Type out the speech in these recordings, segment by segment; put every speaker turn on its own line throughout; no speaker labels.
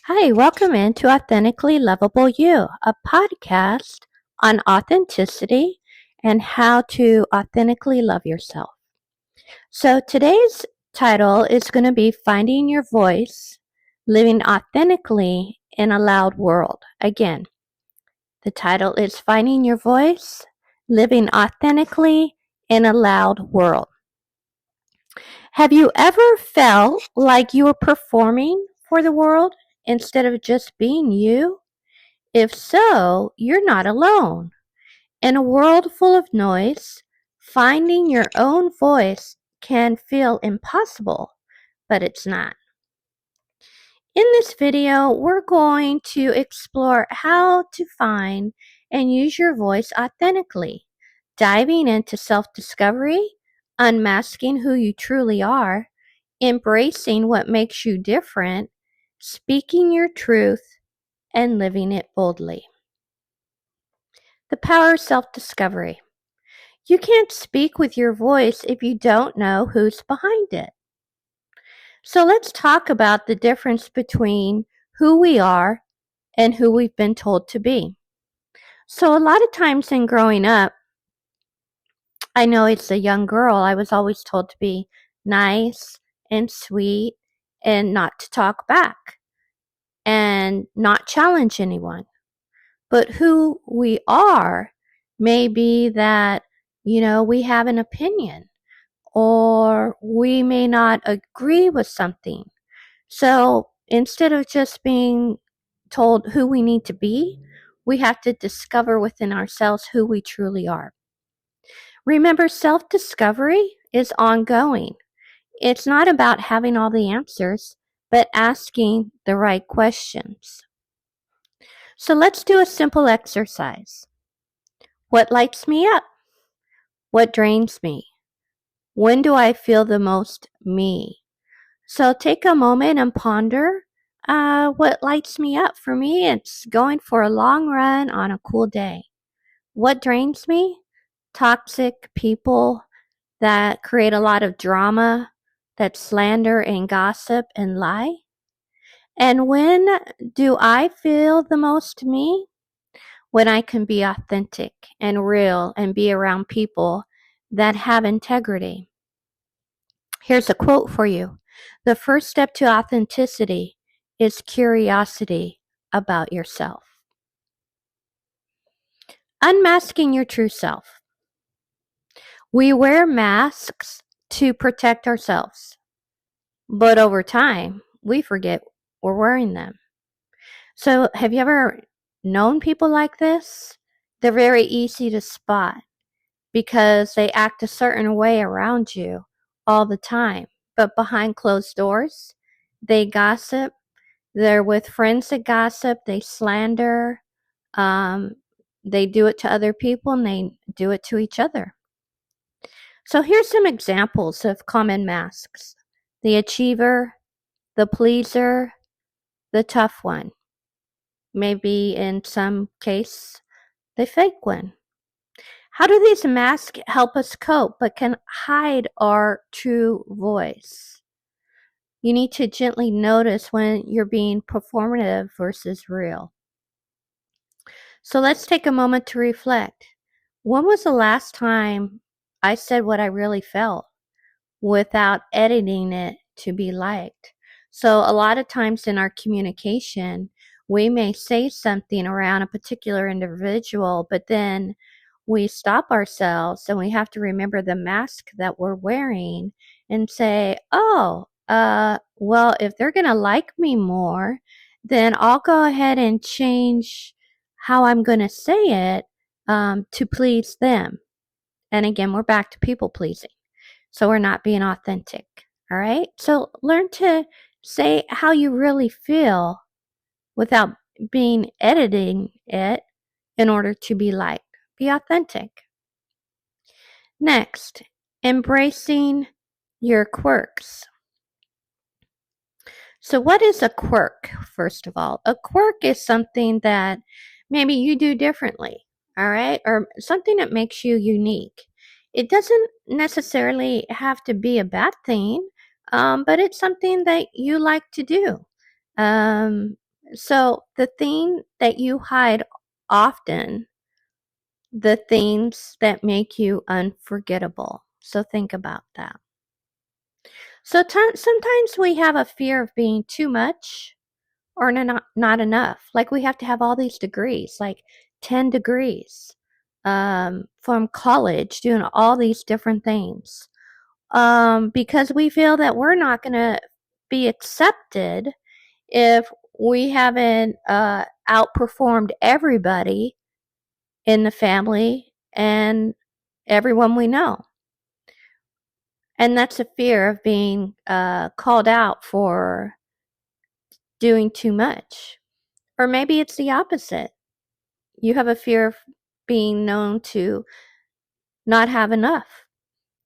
Hi, welcome into Authentically Lovable You, a podcast on authenticity and how to authentically love yourself. So today's title is going to be Finding Your Voice, Living Authentically in a Loud World. Again, the title is Finding Your Voice, Living Authentically in a Loud World. Have you ever felt like you were performing for the world instead of just being you? If so, you're not alone. In a world full of noise, finding your own voice can feel impossible, but it's not. In this video, we're going to explore how to find and use your voice authentically, diving into self-discovery, unmasking who you truly are, embracing what makes you different, speaking your truth, and living it boldly. The power of self-discovery. You can't speak with your voice if you don't know who's behind it. So let's talk about the difference between who we are and who we've been told to be. So a lot of times in growing up, I know as a young girl, I was always told to be nice and sweet and not to talk back and not challenge anyone. But who we are may be that, we have an opinion or we may not agree with something. So instead of just being told who we need to be, we have to discover within ourselves who we truly are. Remember, self-discovery is ongoing. It's not about having all the answers, but asking the right questions. So let's do a simple exercise. What lights me up? What drains me? When do I feel the most me? So take a moment and ponder what lights me up. For me, it's going for a long run on a cool day. What drains me? Toxic people that create a lot of drama, that slander and gossip and lie. And when do I feel the most me? When I can be authentic and real and be around people that have integrity. Here's a quote for you. The first step to authenticity is curiosity about yourself. Unmasking your true self. We wear masks to protect ourselves, but over time, we forget we're wearing them. So, have you ever known people like this? They're very easy to spot because they act a certain way around you all the time. But behind closed doors, they gossip. They're with friends that gossip. They slander. Um, they do it to other people and they do it to each other. So here's some examples of common masks. The achiever, the pleaser, the tough one. Maybe in some case, the fake one. How do these masks help us cope but can hide our true voice? You need to gently notice when you're being performative versus real. So let's take a moment to reflect. When was the last time I said what I really felt without editing it to be liked? So a lot of times in our communication, we may say something around a particular individual, but then we stop ourselves and we have to remember the mask that we're wearing and say, oh, well, if they're going to like me more, then I'll go ahead and change how I'm going to say it to please them. And again, we're back to people pleasing. So we're not being authentic. All right. So learn to say how you really feel without being editing it in order to be liked. Be authentic. Next, embracing your quirks. So what is a quirk, first of all? A quirk is something that maybe you do differently, all right? Or something that makes you unique. It doesn't necessarily have to be a bad thing, but it's something that you like to do. So the thing that you hide often, the things that make you unforgettable. So think about that. So sometimes we have a fear of being too much or not enough. Like we have to have all these degrees, like 10 degrees from college, doing all these different things. Because we feel that we're not going to be accepted if we haven't outperformed everybody in the family and everyone we know. And that's a fear of being called out for doing too much. Or maybe it's the opposite. You have a fear of being known to not have enough.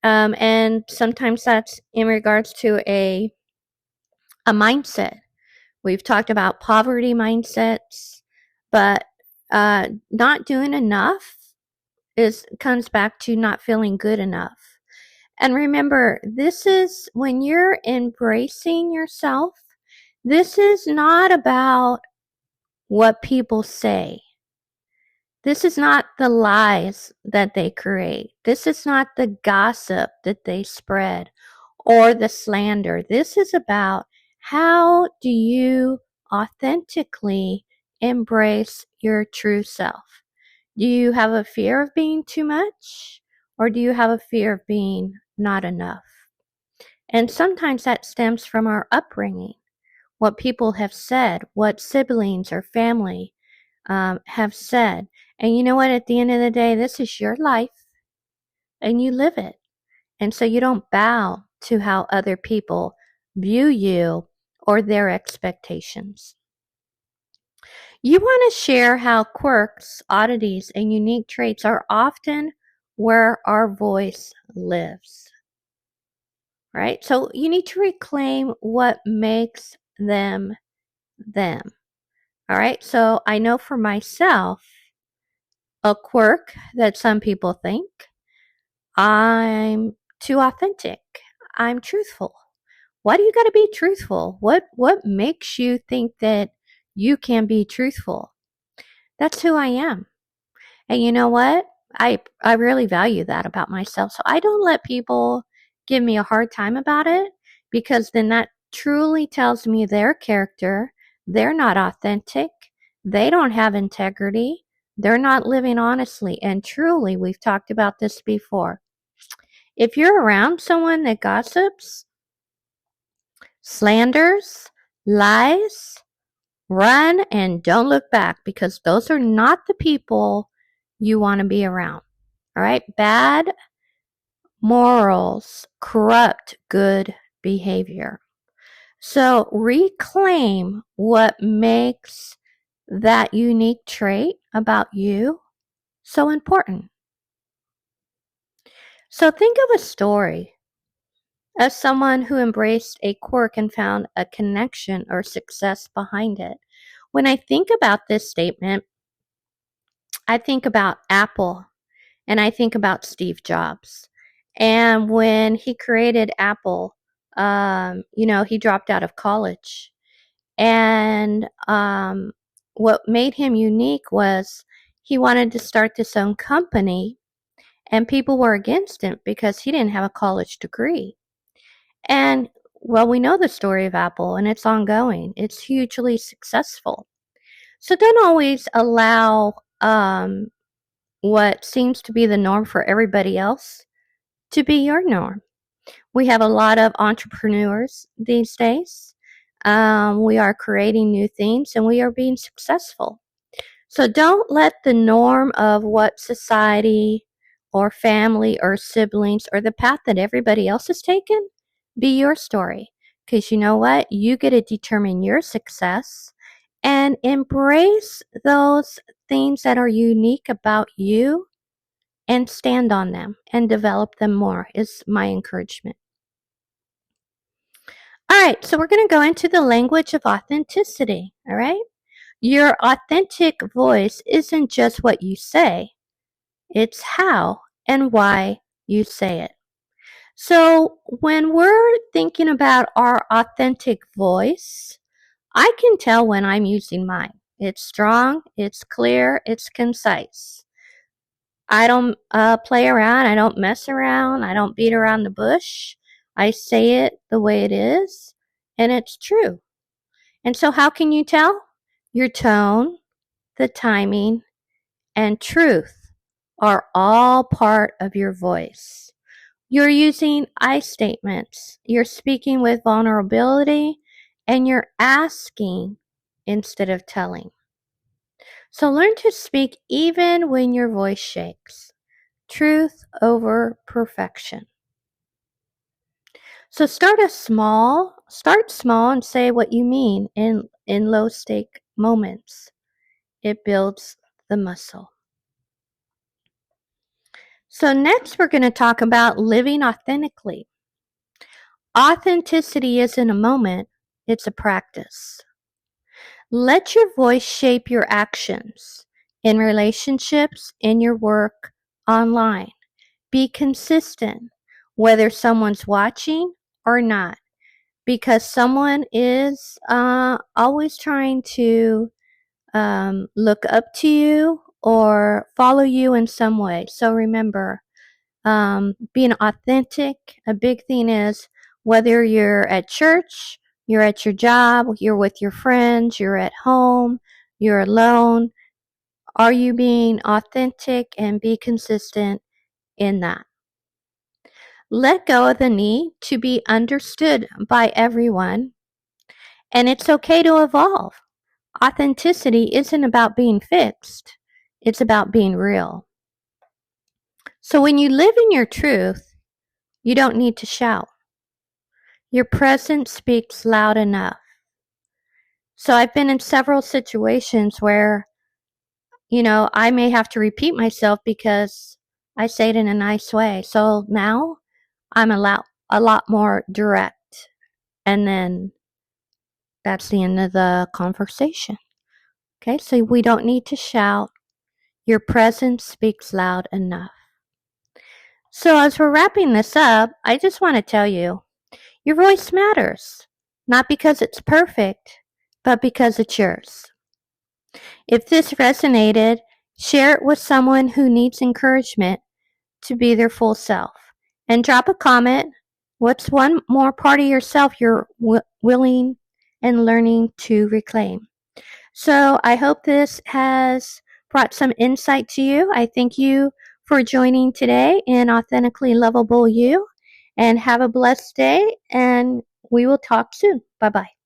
And sometimes that's in regards to a mindset. We've talked about poverty mindsets, but not doing enough comes back to not feeling good enough. And remember, this is when you're embracing yourself, this is not about what people say. This is not the lies that they create. This is not the gossip that they spread or the slander. This is about how do you authentically embrace your true self? Do you have a fear of being too much or do you have a fear of being not enough? And sometimes that stems from our upbringing, what people have said, what siblings or family have said. And you know what? At the end of the day, this is your life and you live it. And so you don't bow to how other people view you or their expectations. You want to share how quirks, oddities, and unique traits are often where our voice lives. Right? So you need to reclaim what makes them them. All right? So I know for myself, a quirk that some people think I'm too authentic. I'm truthful. Why do you got to be truthful? What makes you think that you can be truthful? That's who I am. And you know what? I really value that about myself. So I don't let people give me a hard time about it because then that truly tells me their character. They're not authentic. They don't have integrity. They're not living honestly. And truly, we've talked about this before. If you're around someone that gossips, slanders, lies, run and don't look back because those are not the people you want to be around. All right? Bad morals corrupt good behavior. So reclaim what makes that unique trait about you so important. So think of a story of someone who embraced a quirk and found a connection or success behind it. When I think about this statement, I think about Apple and I think about Steve Jobs. And when he created Apple, he dropped out of college. And what made him unique was he wanted to start this own company, and people were against him because he didn't have a college degree. And well, we know the story of Apple, and it's ongoing. It's hugely successful. So don't always allow what seems to be the norm for everybody else to be your norm. We have a lot of entrepreneurs these days. We are creating new things and we are being successful. So don't let the norm of what society or family or siblings or the path that everybody else has taken be your story. Because you know what? You get to determine your success and embrace those things that are unique about you and stand on them and develop them more is my encouragement. All right, so we're going to go into the language of authenticity. All right. Your authentic voice isn't just what you say, it's how and why you say it. So when we're thinking about our authentic voice, I can tell when I'm using mine. It's strong, it's clear, it's concise. I don't play around, I don't mess around, I don't beat around the bush. I say it the way it is, and it's true. And so, how can you tell? Your tone, the timing, and truth are all part of your voice. You're using I statements. You're speaking with vulnerability, and you're asking instead of telling. So learn to speak even when your voice shakes. Truth over perfection. So start small and say what you mean in low stake moments. It builds the muscle. So next we're going to talk about living authentically. Authenticity isn't a moment, it's a practice. Let your voice shape your actions in relationships, in your work, online. Be consistent, whether someone's watching or not, because someone is always trying to look up to you or follow you in some way. So remember, being authentic, a big thing is whether you're at church, you're at your job, you're with your friends, you're at home, you're alone. Are you being authentic, and be consistent in that? Let go of the need to be understood by everyone, and it's okay to evolve. Authenticity isn't about being fixed, it's about being real. So when you live in your truth, you don't need to shout. Your presence speaks loud enough. So I've been in several situations where, I may have to repeat myself because I say it in a nice way. So now I'm a lot more direct. And then that's the end of the conversation. Okay, so we don't need to shout. Your presence speaks loud enough. So as we're wrapping this up, I just want to tell you, your voice matters. Not because it's perfect, but because it's yours. If this resonated, share it with someone who needs encouragement to be their full self. And drop a comment. What's one more part of yourself you're willing and learning to reclaim? So I hope this has brought some insight to you. I thank you for joining today in Authentically Lovable You, and have a blessed day, and we will talk soon. Bye-bye.